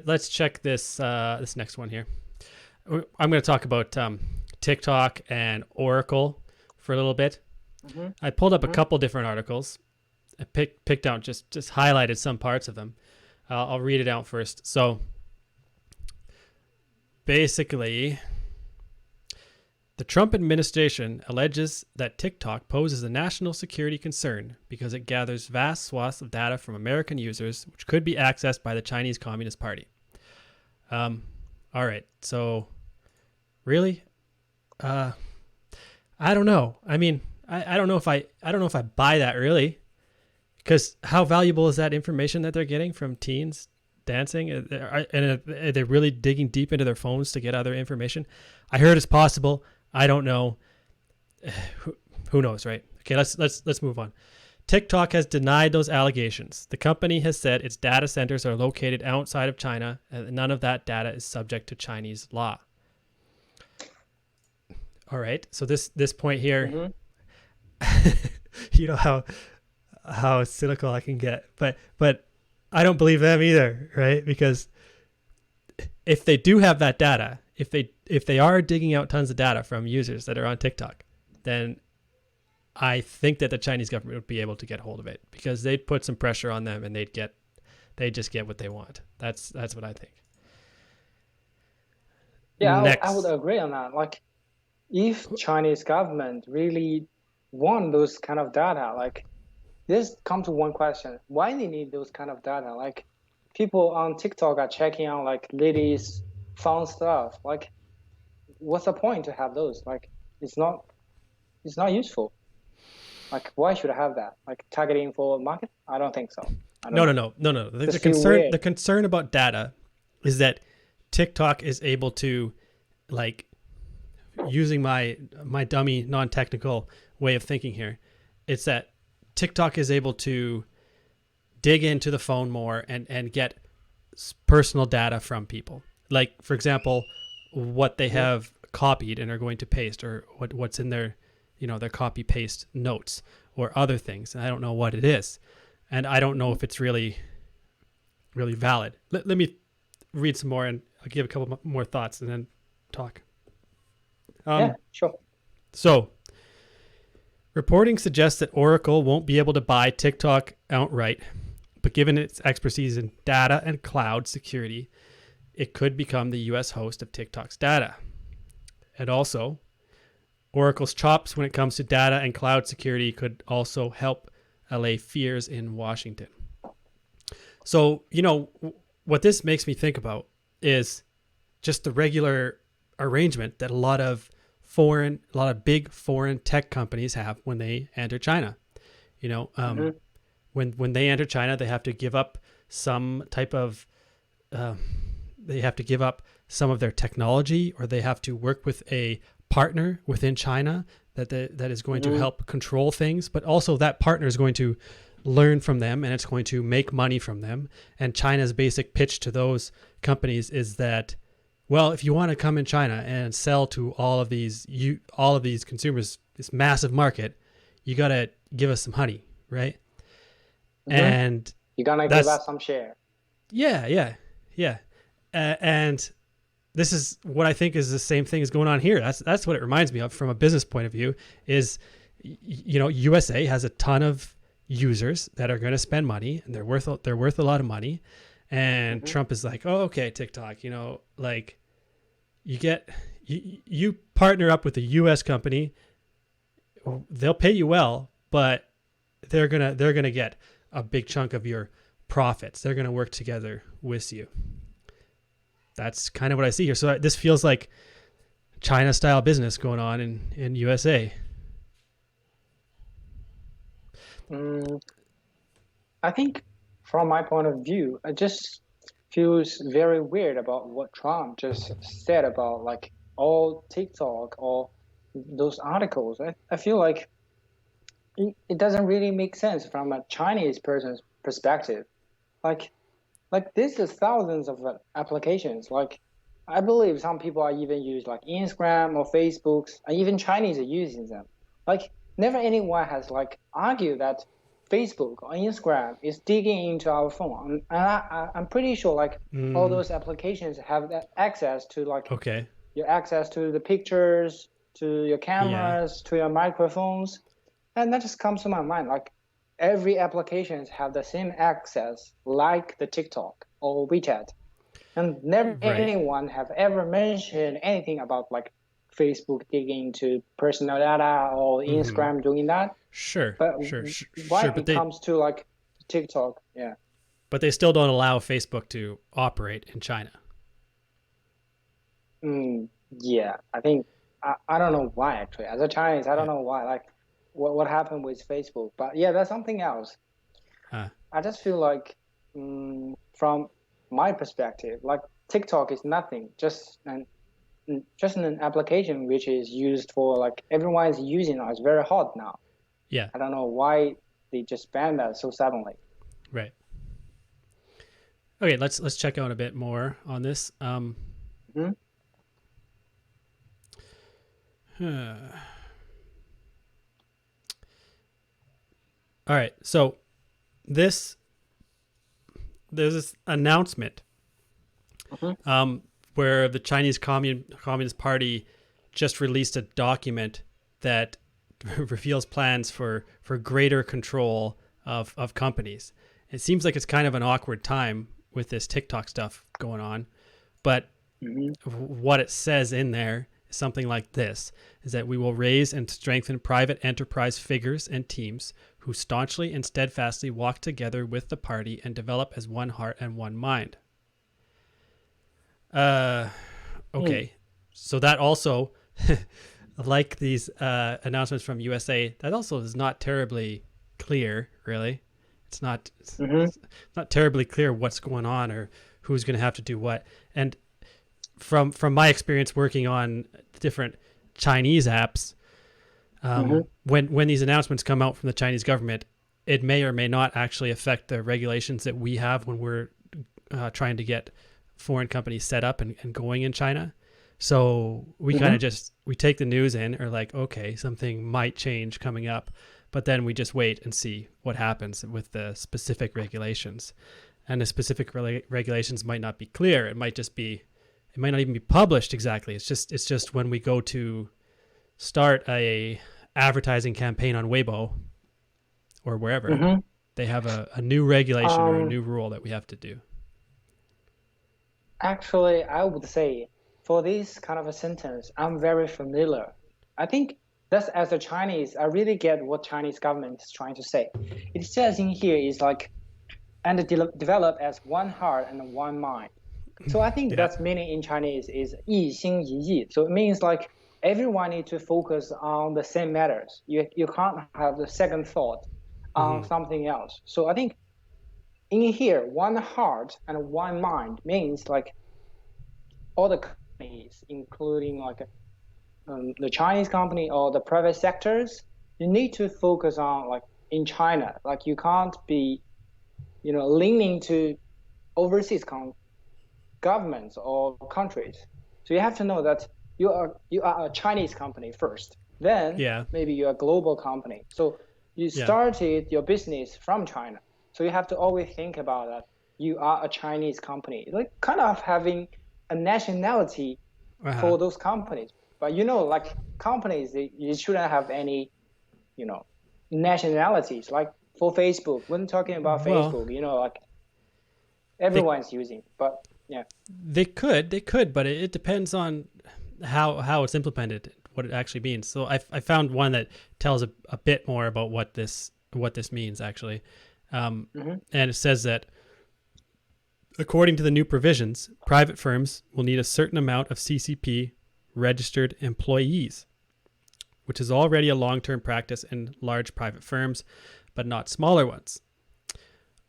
let's check this next one here. I'm going to talk about TikTok and Oracle for a little bit. Mm-hmm. I pulled up a Mm-hmm. couple different articles. I picked out just highlighted some parts of them. I'll read it out first. So basically, the Trump administration alleges that TikTok poses a national security concern because it gathers vast swaths of data from American users, which could be accessed by the Chinese Communist Party. All right. So, really, I don't know. I mean, I don't know if I don't know if I buy that really, because how valuable is that information that they're getting from teens dancing, and are they really digging deep into their phones to get other information? I heard it's possible. I don't know. Who knows, right? Okay, let's move on. TikTok has denied those allegations. The company has said its data centers are located outside of China, and none of that data is subject to Chinese law. All right. So this point here, you know how cynical I can get, but I don't believe them either, right? Because if they do have that data, if they are digging out tons of data from users that are on TikTok, then I think that the Chinese government would be able to get hold of it because they'd put some pressure on them and they'd just get what they want. That's what I think. Yeah, I would Next. agree on that. Like, if Chinese government really want those kind of data, like, this come to one question: why they need those kind of data? Like, people on TikTok are checking out like ladies' fun stuff. Like, what's the point to have those? Like, it's not useful. Like, why should I have that? Like, targeting for market? I don't think so. I don't No, no, know. no, no, no. The Just feel concern weird. the concern about data is that TikTok is able to, like, using my dummy non-technical way of thinking here, it's that TikTok is able to dig into the phone more and get personal data from people. Like, for example, what they have copied and are going to paste, or what's in their, their copy paste notes or other things. And I don't know what it is. And I don't know if it's really, really valid. Let me read some more and I'll give a couple more thoughts and then talk. Yeah, sure. So, reporting suggests that Oracle won't be able to buy TikTok outright, but given its expertise in data and cloud security, it could become the US host of TikTok's data. And also, Oracle's chops when it comes to data and cloud security could also help allay fears in Washington. So, what this makes me think about is just the regular arrangement that a lot of big foreign tech companies have when they enter China. When they enter China, they have to give up some type of, they have to give up some of their technology, or they have to work with a partner within China that is going to help control things, but also that partner is going to learn from them and it's going to make money from them. And China's basic pitch to those companies is that, well, if you want to come in China and sell to all of these consumers, this massive market, you got to give us some honey, right? And you're gonna give us some share. Yeah. And this is what I think is the same thing is going on here. That's what it reminds me of from a business point of view. Is USA has a ton of users that are going to spend money, and they're worth a lot of money. And Trump is like, oh, okay, TikTok, like you partner up with a US company, they'll pay you well, but they're gonna get a big chunk of your profits. They're gonna work together with you. That's kind of what I see here. So this feels like China style business going on in USA. I think from my point of view, it just feels very weird about what Trump just said about like all TikTok or those articles. I feel like it doesn't really make sense from a Chinese person's perspective. Like this is thousands of applications. Like I believe some people are even use like Instagram or Facebooks, and even Chinese are using them. Like never anyone has like argued that Facebook or Instagram is digging into our phone, and I'm pretty sure like all those applications have that access to like Okay. your access to the pictures, to your Yeah. cameras, to your microphones, and that just comes to my mind. Like every applications have the same access, like the TikTok or WeChat, and never Right. anyone have ever mentioned anything about like Facebook digging into personal data or Instagram doing that. Sure. But why Sure. But it comes to like TikTok, yeah. they still don't allow Facebook to operate in China. Yeah, I think I don't know why actually. As a Chinese, I don't know why. Like, what happened with Facebook? But yeah, that's something else. I just feel like, from my perspective, like TikTok is nothing, just an application which is used for like everyone is using now. It's very hot now. Yeah. I don't know why they just banned that so suddenly. Right. Okay, let's check out a bit more on this. All right, so there's this announcement where the Chinese Communist Party just released a document that reveals plans for greater control of companies. It seems like it's kind of an awkward time with this TikTok stuff going on, but what it says in there is something like this, is that we will raise and strengthen private enterprise figures and teams who staunchly and steadfastly walk together with the party and develop as one heart and one mind. Okay. So that also, like these announcements from USA, that also is not terribly clear, really. It's not terribly clear what's going on or who's going to have to do what. And from my experience working on different Chinese apps, when these announcements come out from the Chinese government, it may or may not actually affect the regulations that we have when we're trying to get foreign companies set up and going in China. So we kind of we take the news in, or like, okay, something might change coming up, but then we just wait and see what happens with the specific regulations. And the specific regulations might not be clear. It might not even be published exactly. It's just when we go to start a advertising campaign on Weibo or wherever, they have a new regulation or a new rule that we have to do. Actually, I would say for this kind of a sentence, I'm very familiar. I think that's, as a Chinese, I really get what Chinese government is trying to say. It says in here is like, and develop as one heart and one mind. So I think that's meaning in Chinese is 一心一意. So it means like everyone need to focus on the same matters. You can't have the second thought on something else. So I think in here, one heart and one mind means like all the companies, including like the Chinese company or the private sectors, you need to focus on like in China. Like you can't be, leaning to overseas governments or countries. So you have to know that you are a Chinese company first. Then maybe you're a global company. So you started your business from China. So you have to always think about that you are a Chinese company, like kind of having a nationality for those companies. But like companies, you shouldn't have any, nationalities. Like for Facebook, when talking about Facebook, like everyone's using, but yeah. They could, but it depends on how it's implemented, what it actually means. So I found one that tells a bit more about what this means actually. And it says that according to the new provisions, private firms will need a certain amount of CCP registered employees, which is already a long-term practice in large private firms, but not smaller ones.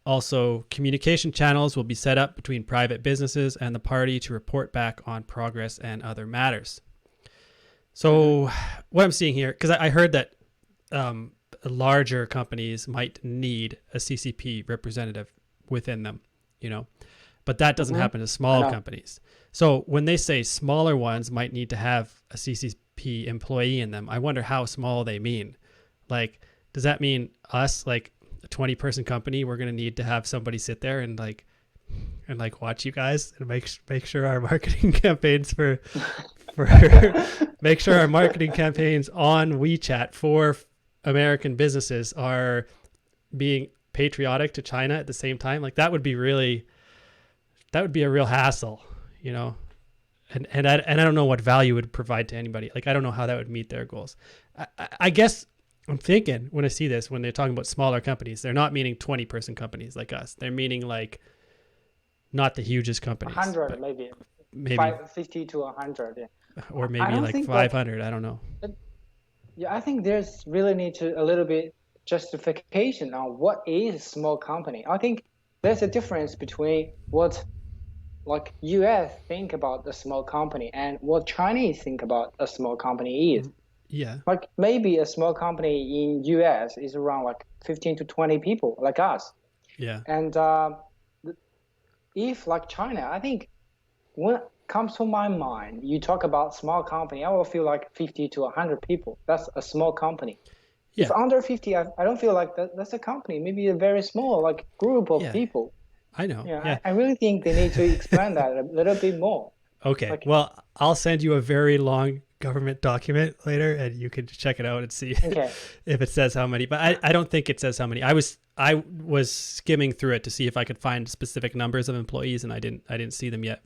Also, communication channels will be set up between private businesses and the party to report back on progress and other matters. So what I'm seeing here, because I heard that larger companies might need a CCP representative within them, but that doesn't happen to small companies. So when they say smaller ones might need to have a CCP employee in them, I wonder how small they mean. Like, does that mean us? Like, a 20-person company, we're going to need to have somebody sit there and watch you guys and make sure our marketing campaigns for make sure our marketing campaigns on WeChat for American businesses are being patriotic to China at the same time. Like that would be a real hassle, you know. And I don't know what value it would provide to anybody. Like I don't know how that would meet their goals. I guess I'm thinking when I see this, when they're talking about smaller companies, they're not meaning 20-person companies like us. They're meaning like not the hugest companies. 100 maybe 50 to 100. Yeah. Or maybe like 500. I don't know. Yeah, I think there's really need to a little bit justification on what is a small company. I think there's a difference between what like US think about a small company and what Chinese think about a small company is. Yeah. Like maybe a small company in US is around like 15 to 20 people like us. Yeah. And if like China, I think when it comes to my mind, you talk about small company, I will feel like 50 to 100 people. That's a small company. Yeah. If under 50, I don't feel like that's a company. Maybe a very small like group of people. I know. Yeah. I really think they need to explain that a little bit more. Okay. Well, I'll send you a very long government document later and you can check it out and see if it says how many, but I don't think it says how many. I was skimming through it to see if I could find specific numbers of employees and I didn't see them yet.